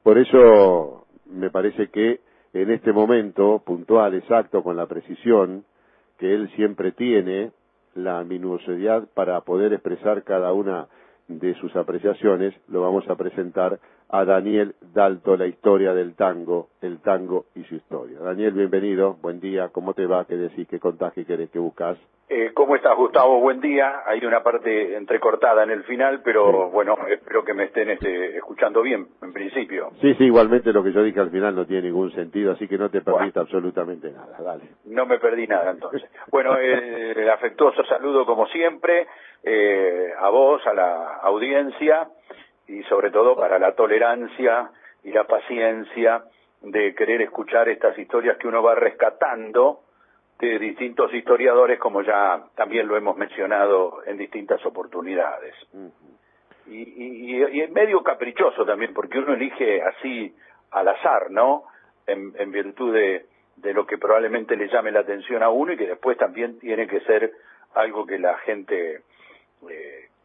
Por eso me parece que en este momento puntual, exacto, con la precisión que él siempre tiene, la minuciosidad para poder expresar cada una de sus apreciaciones, lo vamos a presentar a Daniel Dalto, la historia del tango, el tango y su historia. Daniel, bienvenido, buen día, ¿cómo te va? ¿Qué decís? ¿Qué contás? ¿Qué querés? ¿Qué buscás? ¿Cómo estás, Gustavo? Buen día. Hay una parte entrecortada en el final, pero Sí. bueno, espero que me estén escuchando bien, en principio. Sí, igualmente lo que yo dije al final no tiene ningún sentido, así que no te Bueno, perdiste absolutamente nada, dale. no me perdí nada entonces. Bueno, afectuoso saludo como siempre, a vos, a la audiencia y sobre todo para la tolerancia y la paciencia de querer escuchar estas historias que uno va rescatando de distintos historiadores, como ya también lo hemos mencionado en distintas oportunidades. Y es medio caprichoso también, porque uno elige así al azar, ¿no? En virtud de lo que probablemente le llame la atención a uno y que después también tiene que ser algo que la gente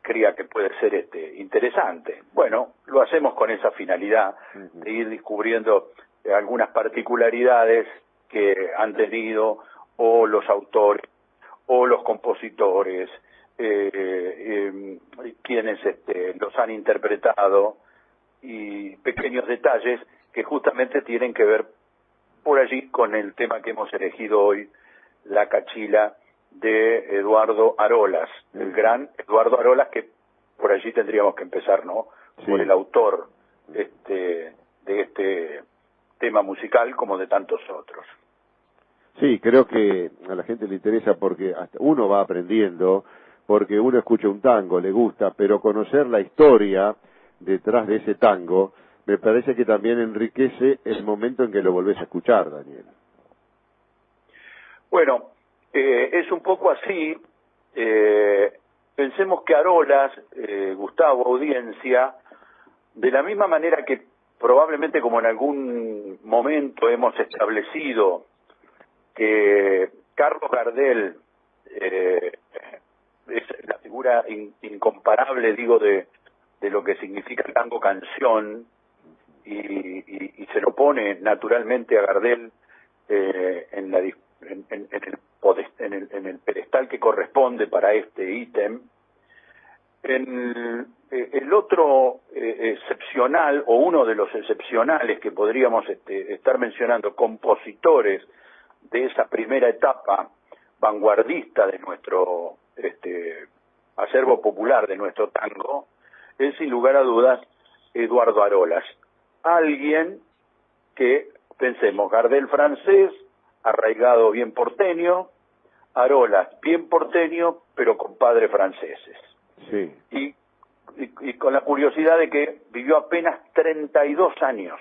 crea que puede ser interesante. Bueno, lo hacemos con esa finalidad de ir descubriendo algunas particularidades que han tenido o los autores o los compositores, quienes los han interpretado, y pequeños detalles que justamente tienen que ver por allí con el tema que hemos elegido hoy, la cachila de Eduardo Arolas, el gran Eduardo Arolas, que por allí tendríamos que empezar, ¿no? Sí. Por el autor de este tema musical como de tantos otros. Sí, creo que a la gente le interesa porque hasta uno va aprendiendo, porque uno escucha un tango, le gusta, pero conocer la historia detrás de ese tango me parece que también enriquece el momento en que lo volvés a escuchar, Daniel. Bueno, es un poco así. Pensemos que Arolas, Gustavo, audiencia, de la misma manera que probablemente como en algún momento hemos establecido que Carlos Gardel es la figura incomparable, digo, de lo que significa el tango canción, y se lo pone naturalmente a Gardel en el pedestal que corresponde para este ítem. El otro excepcional, o uno de los excepcionales que podríamos estar mencionando, compositores de esa primera etapa vanguardista de nuestro acervo popular, de nuestro tango, es sin lugar a dudas Eduardo Arolas. Alguien que, pensemos, Gardel francés, arraigado bien porteño, Arolas bien porteño, pero con padres franceses. Sí. Y con la curiosidad de que vivió apenas 32 años.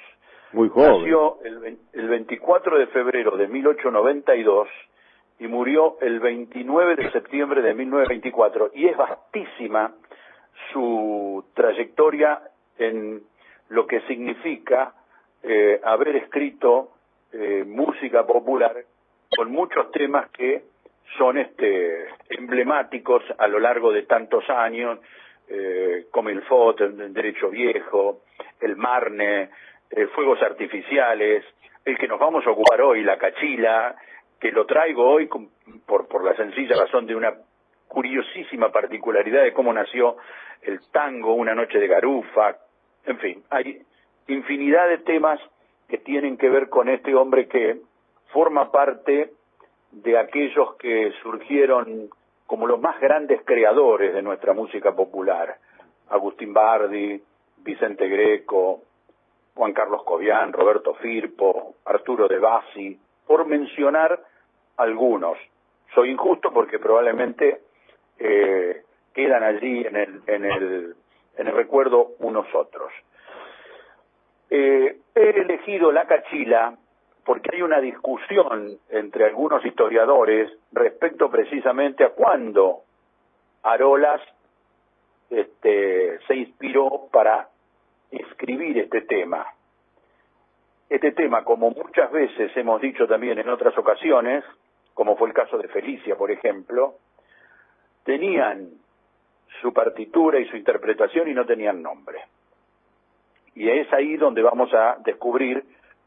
Muy joven. Nació el 24 de febrero de 1892 y murió el 29 de septiembre de 1924. Y es vastísima su trayectoria en lo que significa haber escrito música popular con muchos temas que son emblemáticos a lo largo de tantos años, como el FOT, el Derecho Viejo, el Marne, Fuegos Artificiales, el que nos vamos a ocupar hoy, la cachila, que lo traigo hoy por la sencilla razón de una curiosísima particularidad de cómo nació el tango, Una noche de garufa. En fin, hay infinidad de temas que tienen que ver con este hombre que forma parte de aquellos que surgieron como los más grandes creadores de nuestra música popular: Agustín Bardi, Vicente Greco, Juan Carlos Cobian, Roberto Firpo, Arturo de Bassi, por mencionar algunos. Soy injusto porque probablemente quedan allí en el recuerdo unos otros. He elegido la cachila porque hay una discusión entre algunos historiadores respecto precisamente a cuándo Arolas se inspiró para escribir este tema. Este tema, como muchas veces hemos dicho también en otras ocasiones, como fue el caso de Felicia, por ejemplo, tenían su partitura y su interpretación y no tenían nombre. y es ahí donde vamos a descubrir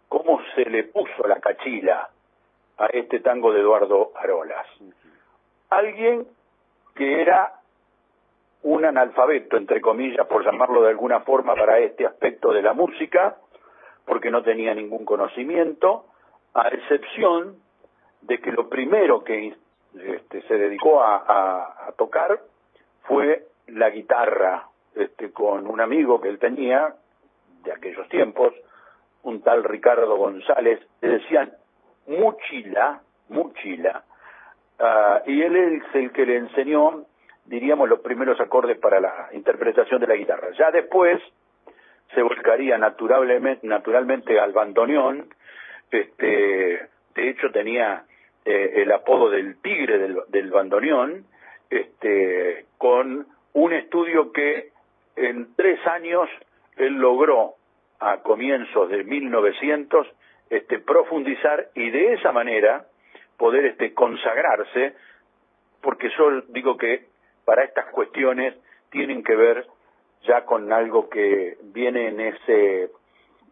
cómo se le puso la cachila a este tango de Eduardo Arolas. Alguien que era un analfabeto, entre comillas, por llamarlo de alguna forma, para este aspecto de la música, porque no tenía ningún conocimiento, a excepción de que lo primero que se dedicó a tocar fue la guitarra, con un amigo que él tenía de aquellos tiempos, un tal Ricardo González, le decían Muchila, y él es el que le enseñó, diríamos, los primeros acordes para la interpretación de la guitarra. Ya después se volcaría naturalmente al bandoneón. De hecho tenía el apodo del tigre del bandoneón, con un estudio que en 3 años él logró, a comienzos de 1900, profundizar y de esa manera poder esté porque yo digo que para estas cuestiones tienen que ver ya con algo que viene en ese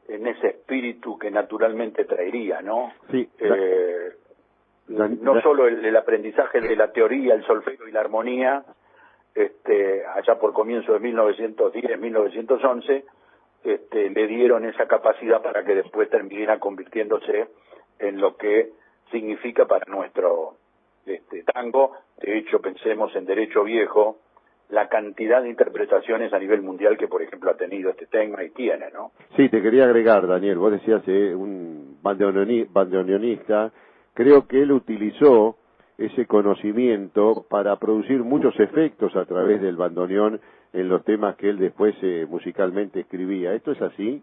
espíritu que naturalmente traería, ¿no? Sí. No solo el aprendizaje de la teoría, el solfeo y la armonía, allá por comienzo de 1910, 1911, le dieron esa capacidad para que después terminara convirtiéndose en lo que significa para nuestro tango. De hecho, pensemos en Derecho Viejo, la cantidad de interpretaciones a nivel mundial que, por ejemplo, ha tenido este tema y tiene, ¿no? Sí, te quería agregar, Daniel, vos decías un bandoneonista, creo que él utilizó ese conocimiento para producir muchos efectos a través del bandoneón en los temas que él después musicalmente escribía. ¿Esto es así?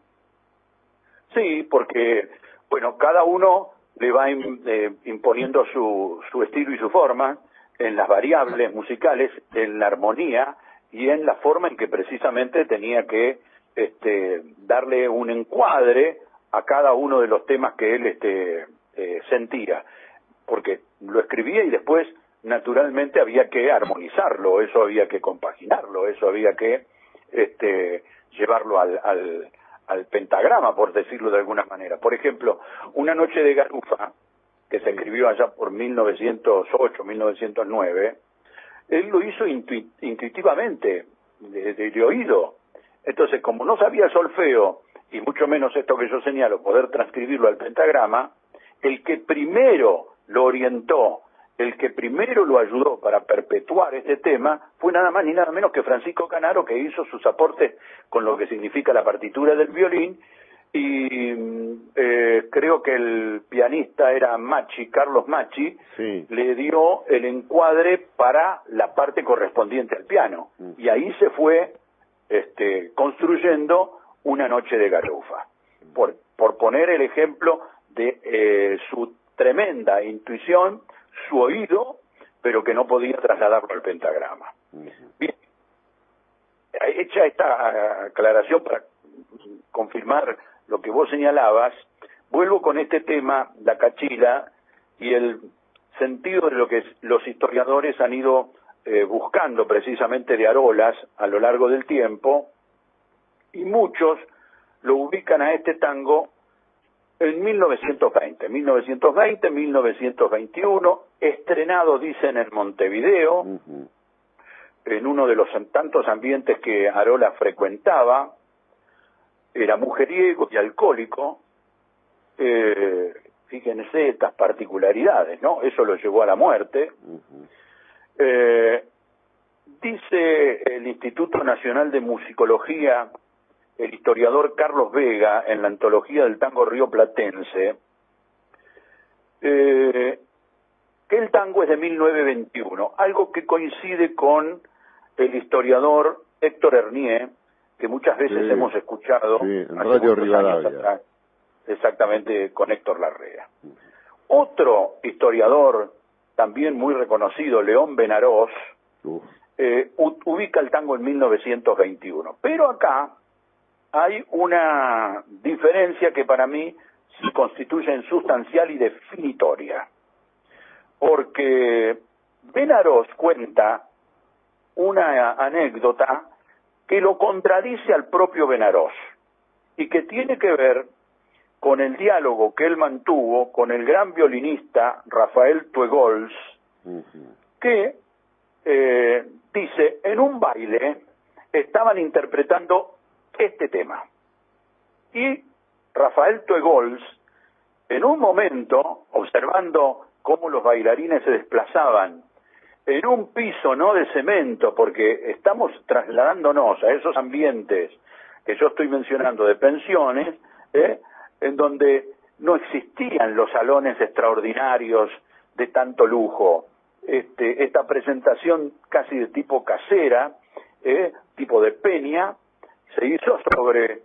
Sí, porque, bueno, cada uno le va imponiendo su estilo y su forma en las variables musicales, en la armonía y en la forma en que precisamente tenía que darle un encuadre a cada uno de los temas que él sentía, porque lo escribía y después naturalmente había que armonizarlo, eso había que compaginarlo, eso había que llevarlo al pentagrama, por decirlo de alguna manera. Por ejemplo, Una noche de garufa, que se escribió allá por 1908, 1909, él lo hizo intuitivamente, de oído. Entonces, como no sabía solfeo, y mucho menos esto que yo señalo, poder transcribirlo al pentagrama, el que primero lo orientó, el que primero lo ayudó para perpetuar este tema, fue nada más ni nada menos que Francisco Canaro, que hizo sus aportes con lo que significa la partitura del violín, y creo que el pianista era Carlos Macchi, sí, le dio el encuadre para la parte correspondiente al piano, y ahí se fue construyendo Una noche de garufa, por poner el ejemplo de su tremenda intuición, su oído, pero que no podía trasladarlo al pentagrama. Bien, hecha esta aclaración para confirmar lo que vos señalabas, vuelvo con este tema, la cachila, y el sentido de lo que los historiadores han ido buscando precisamente de Arolas a lo largo del tiempo, y muchos lo ubican a este tango en 1920, 1921, estrenado, dicen, en Montevideo, en uno de los tantos ambientes que Arola frecuentaba. Era mujeriego y alcohólico. Fíjense estas particularidades, ¿no? Eso lo llevó a la muerte. Dice el Instituto Nacional de Musicología, el historiador Carlos Vega, en la antología del tango rioplatense, que el tango es de 1921, algo que coincide con el historiador Héctor Hernier, que muchas veces hemos escuchado en Radio Rivadavia, exactamente, con Héctor Larrea. Otro historiador también muy reconocido, León Benarós, ubica el tango en 1921, pero acá hay una diferencia que para mí se constituye en sustancial y definitoria, porque Benarós cuenta una anécdota que lo contradice al propio Benarós. y que tiene que ver con el diálogo que él mantuvo con el gran violinista Rafael Tuegols, que dice, en un baile estaban interpretando este tema. Y Rafael Tuegols, en un momento, observando cómo los bailarines se desplazaban en un piso no de cemento, porque estamos trasladándonos a esos ambientes que yo estoy mencionando de pensiones, en donde no existían los salones extraordinarios de tanto lujo. Esta presentación casi de tipo casera, tipo de peña, se hizo sobre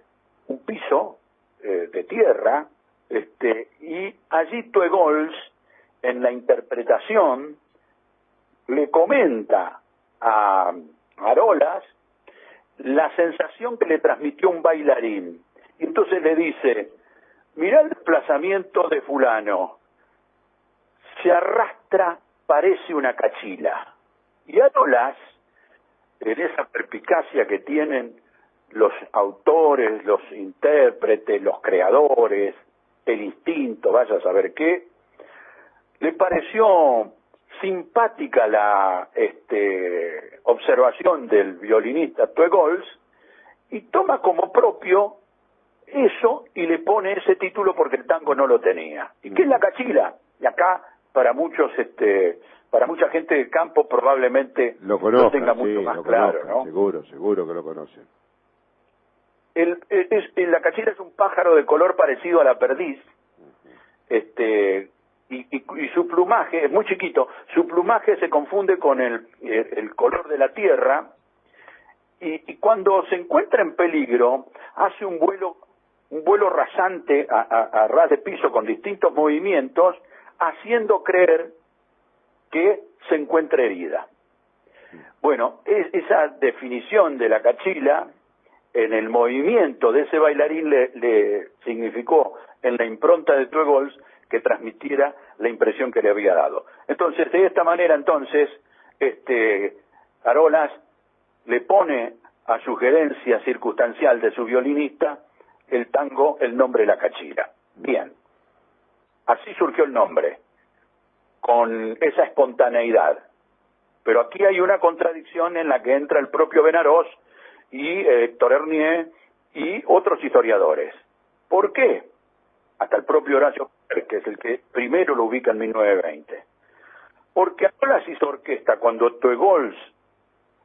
un piso de tierra, y allí Tuegols, en la interpretación, le comenta a Arolas la sensación que le transmitió un bailarín. Y entonces le dice, mirá el desplazamiento de fulano, se arrastra, parece una cachila. Y Arolas, en esa perspicacia que tienen los autores, los intérpretes, los creadores, el instinto, vaya a saber qué, le pareció simpática la observación del violinista Tuegols y toma como propio eso y le pone ese título porque el tango no lo tenía. ¿Y qué es la cachila? Y acá para muchos para mucha gente del campo probablemente lo conozca, lo tenga mucho más claro, ¿no? Seguro que lo conocen. La cachila es un pájaro de color parecido a la perdiz, y su plumaje es muy chiquito, su plumaje se confunde con el color de la tierra, y cuando se encuentra en peligro hace un vuelo rasante a ras de piso con distintos movimientos, haciendo creer que se encuentra herida. Bueno, esa definición de la cachila en el movimiento de ese bailarín le significó en la impronta de Tuegols que transmitiera la impresión que le había dado. Entonces, de esta manera, Arolas le pone a sugerencia circunstancial de su violinista el tango, el nombre La Cachila. Bien, así surgió el nombre, con esa espontaneidad. Pero aquí hay una contradicción en la que entra el propio Benarós y Héctor Hernier y otros historiadores. ¿Por qué? Hasta el propio Horacio, que es el que primero lo ubica en 1920. Porque Arolas hizo orquesta cuando Tuegols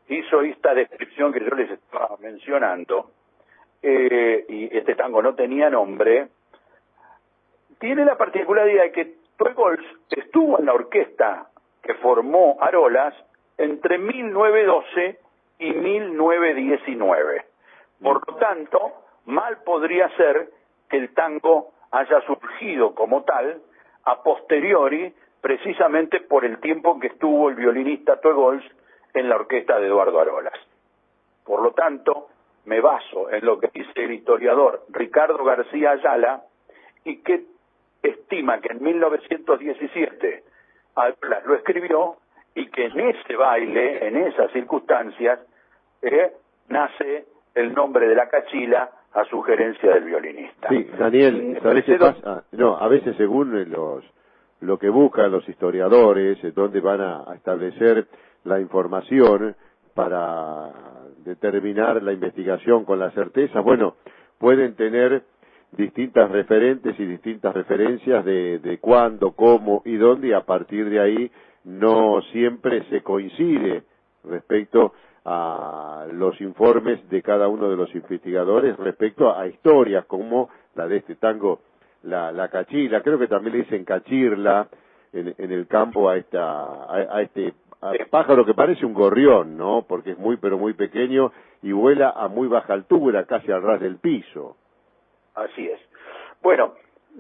hizo esta descripción que yo les estaba mencionando, y este tango no tenía nombre. Tiene la particularidad de que Tuegols estuvo en la orquesta que formó Arolas entre 1912 y 1919. Por lo tanto, mal podría ser que el tango haya surgido como tal a posteriori, precisamente por el tiempo que estuvo el violinista Tuegols en la orquesta de Eduardo Arolas. Por lo tanto, me baso en lo que dice el historiador Ricardo García Ayala, y que estima que en 1917 Arolas lo escribió, y que en ese baile, en esas circunstancias, nace el nombre de La Cachila a sugerencia del violinista. Sí, Daniel, ¿sabes qué pasa? No, a veces según lo que buscan los historiadores, dónde van a establecer la información para determinar la investigación con la certeza, bueno, pueden tener distintas referentes y distintas referencias de cuándo, cómo y dónde, y a partir de ahí no siempre se coincide respecto a los informes de cada uno de los investigadores respecto a historias como la de este tango, la cachila. Creo que también le dicen cachirla en el campo a este pájaro que parece un gorrión, ¿no? Porque es pero muy pequeño y vuela a muy baja altura, casi al ras del piso. Así es. Bueno,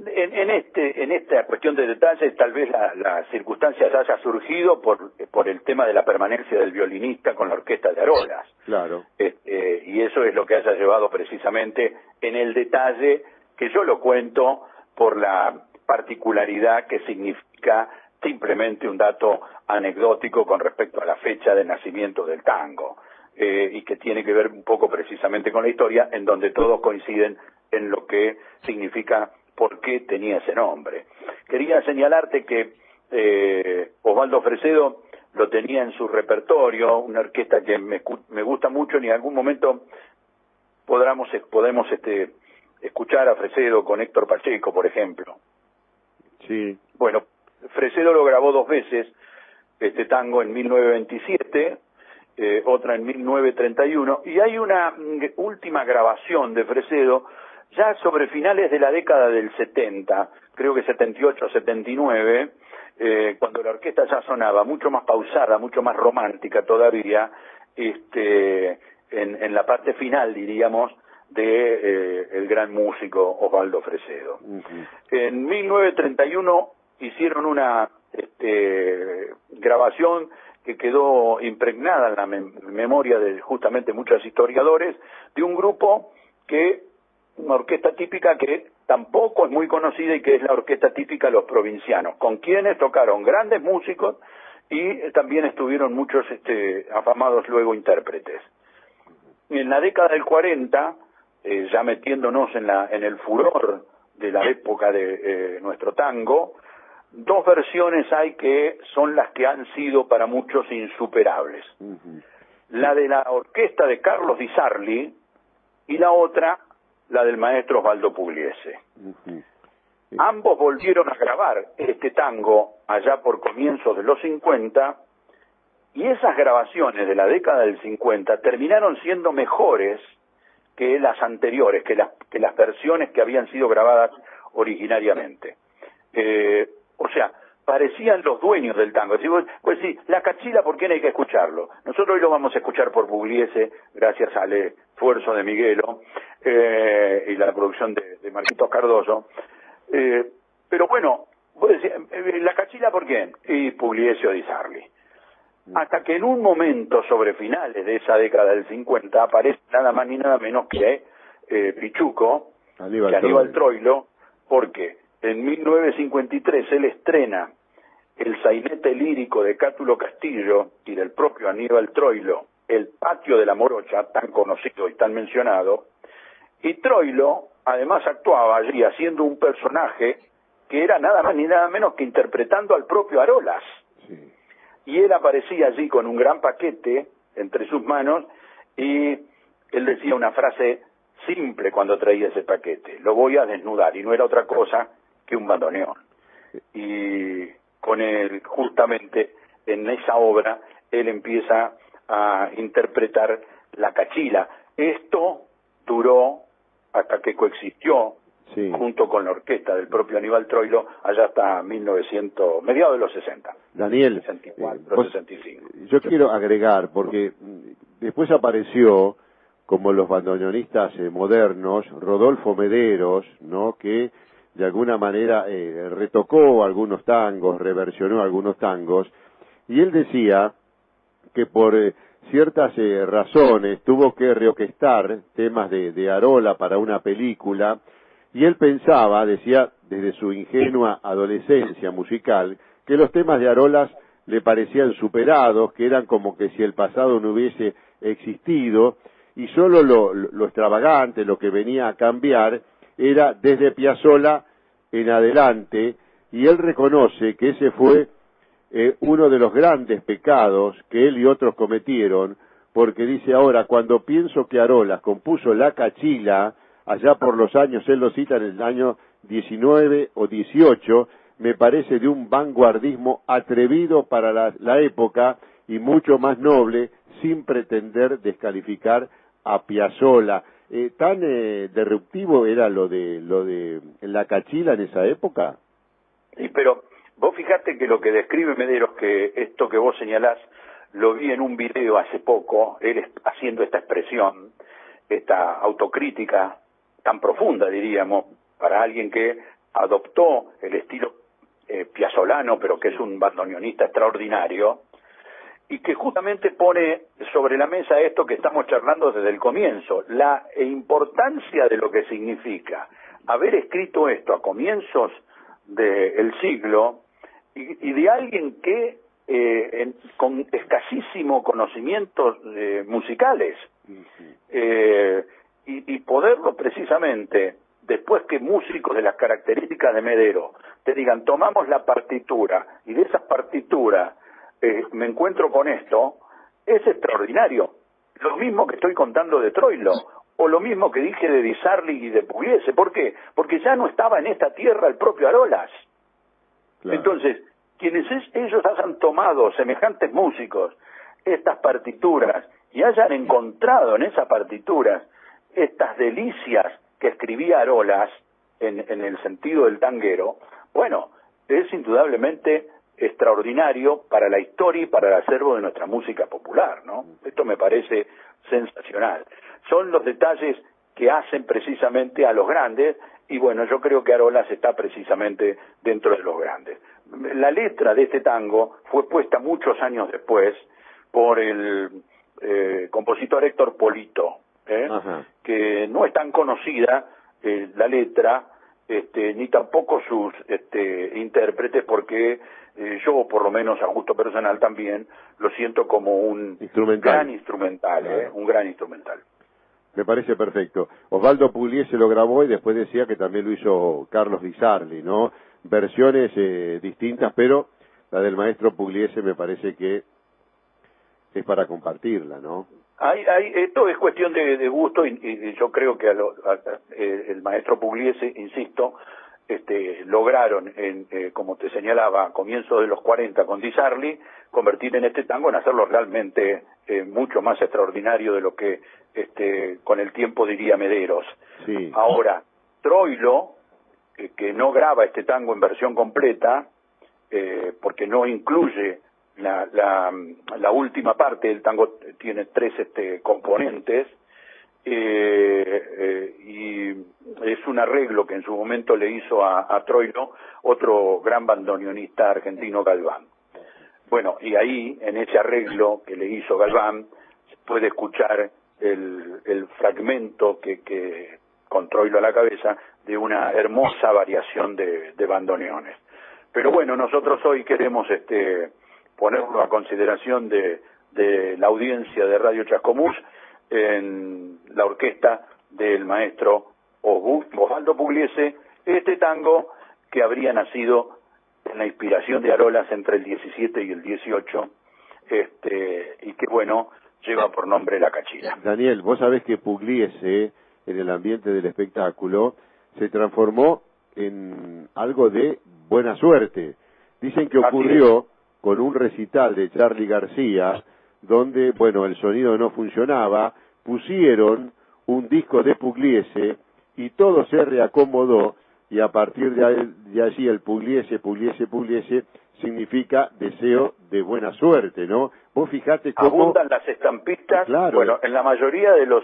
en esta cuestión de detalles, tal vez las circunstancias haya surgido por el tema de la permanencia del violinista con la orquesta de Arolas. Claro. Y eso es lo que haya llevado precisamente en el detalle, que yo lo cuento por la particularidad que significa simplemente un dato anecdótico con respecto a la fecha de nacimiento del tango, y que tiene que ver un poco precisamente con la historia, en donde todos coinciden en lo que significa por qué tenía ese nombre. Quería señalarte que Osvaldo Fresedo lo tenía en su repertorio, una orquesta que me gusta mucho, y en algún momento podemos escuchar a Fresedo con Héctor Pacheco, por ejemplo. Sí. Bueno, Fresedo lo grabó 2 veces, este tango en 1927, otra en 1931, y hay una última grabación de Fresedo ya sobre finales de la década del 70, creo que 78, 79, cuando la orquesta ya sonaba mucho más pausada, mucho más romántica todavía, en la parte final, diríamos, de el gran músico Osvaldo Fresedo. En 1931 hicieron una grabación que quedó impregnada en la memoria de justamente muchos historiadores, de un grupo una orquesta típica que tampoco es muy conocida y que es la orquesta típica de los provincianos, con quienes tocaron grandes músicos y también estuvieron muchos afamados luego intérpretes. En la década del 40, ya metiéndonos en el furor de la época de nuestro tango, 2 versiones hay que son las que han sido para muchos insuperables. La de la orquesta de Carlos Di Sarli y la otra, la del maestro Osvaldo Pugliese. Ambos volvieron a grabar este tango allá por comienzos de los 50, y esas grabaciones de la década del 50 terminaron siendo mejores que las anteriores, que las versiones que habían sido grabadas originariamente. O sea, parecían los dueños del tango. Pues sí, la Cachila, ¿por qué no hay que escucharlo? Nosotros hoy lo vamos a escuchar por Pugliese, gracias al esfuerzo de Miguelo y la producción de Marquitos Cardoso. Pero bueno, vos decís, la Cachila, ¿por quién? Y Pugliese o Di Sarli. Hasta que en un momento sobre finales de esa década del 50 aparece nada más ni nada menos que Pichuco, Aníbal Troilo, porque en 1953 él estrena el sainete lírico de Cátulo Castillo y del propio Aníbal Troilo, El patio de la morocha, tan conocido y tan mencionado, y Troilo además actuaba allí haciendo un personaje que era nada más ni nada menos que interpretando al propio Arolas. Sí. Y él aparecía allí con un gran paquete entre sus manos, y él decía una frase simple cuando traía ese paquete: lo voy a desnudar, y no era otra cosa que un bandoneón. Y con él, justamente en esa obra, él empieza a interpretar la Cachila. Esto duró hasta que coexistió, sí, junto con la orquesta del propio Aníbal Troilo, allá hasta mediados de los 60. Daniel, 64, 65. Yo quiero agregar, porque después apareció, como los bandoneonistas modernos, Rodolfo Mederos, ¿no?, que de alguna manera retocó algunos tangos, reversionó algunos tangos, y él decía que por ciertas razones tuvo que reorquestar temas de Arola para una película, y él pensaba, decía, desde su ingenua adolescencia musical, que los temas de Arolas le parecían superados, que eran como que si el pasado no hubiese existido, y solo lo extravagante, lo que venía a cambiar, era desde Piazzolla en adelante, y él reconoce que ese fue uno de los grandes pecados que él y otros cometieron, porque dice ahora, cuando pienso que Arolas compuso la Cachila, allá por los años, él lo cita en el año 19 o 18, me parece de un vanguardismo atrevido para la época y mucho más noble, sin pretender descalificar a Piazzolla. ¿Tan disruptivo era lo de la Cachila en esa época? Sí, pero vos fijate que lo que describe Mederos, que esto que vos señalás, lo vi en un video hace poco, él haciendo esta expresión, esta autocrítica tan profunda, diríamos, para alguien que adoptó el estilo piazzolano, pero que es un bandoneonista extraordinario, y que justamente pone sobre la mesa esto que estamos charlando desde el comienzo, la importancia de lo que significa haber escrito esto a comienzos del siglo, y de alguien que con escasísimo conocimientos musicales, y poderlo precisamente después que músicos de las características de Medero te digan, tomamos la partitura, y de esas partituras me encuentro con esto, es extraordinario. Lo mismo que estoy contando de Troilo, o lo mismo que dije de Di Sarli y de Pugliese. ¿Por qué? Porque ya no estaba en esta tierra el propio Arolas. Claro. Entonces, quienes ellos hayan tomado, semejantes músicos, estas partituras, y hayan encontrado en esas partituras estas delicias que escribía Arolas, en el sentido del tanguero, bueno, es indudablemente extraordinario para la historia y para el acervo de nuestra música popular, ¿no? Esto me parece sensacional. Son los detalles que hacen precisamente a los grandes, y bueno, yo creo que Arolas está precisamente dentro de los grandes. La letra de este tango fue puesta muchos años después por el compositor Héctor Polito, que no es tan conocida la letra, ni tampoco sus intérpretes, porque yo, por lo menos a gusto personal también, lo siento como un gran instrumental, un gran instrumental. Me parece perfecto. Osvaldo Pugliese lo grabó y después decía que también lo hizo Carlos Di Sarli, ¿no? Versiones distintas, pero la del maestro Pugliese me parece que es para compartirla, ¿no? Esto es cuestión de gusto, y yo creo que el maestro Pugliese, insisto, lograron, como te señalaba, a comienzos de los 40 con Di Sarli, convertir en este tango, en hacerlo realmente mucho más extraordinario de lo que con el tiempo diría Mederos. Sí. Ahora, Troilo, que no graba este tango en versión completa, porque no incluye la última parte del tango, tiene 3 componentes, y es un arreglo que en su momento le hizo a Troilo otro gran bandoneonista argentino, Galván. Bueno, y ahí, en ese arreglo que le hizo Galván, se puede escuchar el fragmento que con Troilo a la cabeza, de una hermosa variación de bandoneones. Pero bueno, nosotros hoy queremos ponerlo a consideración de la audiencia de Radio Chascomús en la orquesta del maestro Osvaldo Pugliese, este tango que habría nacido en la inspiración de Arolas entre el 17 y el 18, y que bueno, lleva por nombre La Cachila. Daniel, vos sabés que Pugliese, en el ambiente del espectáculo, se transformó en algo de buena suerte. Dicen que ocurrió con un recital de Charly García, donde, bueno, el sonido no funcionaba, pusieron un disco de Pugliese y todo se reacomodó, y a partir de allí el Pugliese significa deseo de buena suerte, ¿no? Vos fijate cómo abundan las estampistas, claro. Bueno, en la mayoría de los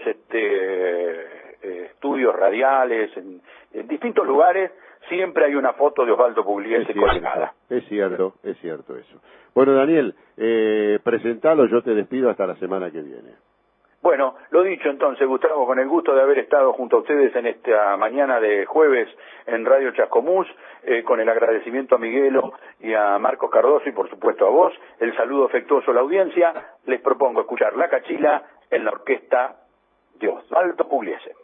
estudios radiales, en distintos lugares, siempre hay una foto de Osvaldo Pugliese colgada. Es cierto eso. Bueno, Daniel, presentalo, yo te despido hasta la semana que viene. Bueno, lo dicho entonces, Gustavo, con el gusto de haber estado junto a ustedes en esta mañana de jueves en Radio Chascomús, con el agradecimiento a Miguelo y a Marcos Cardoso y por supuesto a vos, el saludo afectuoso a la audiencia, les propongo escuchar La Cachila en la orquesta de Osvaldo Pugliese.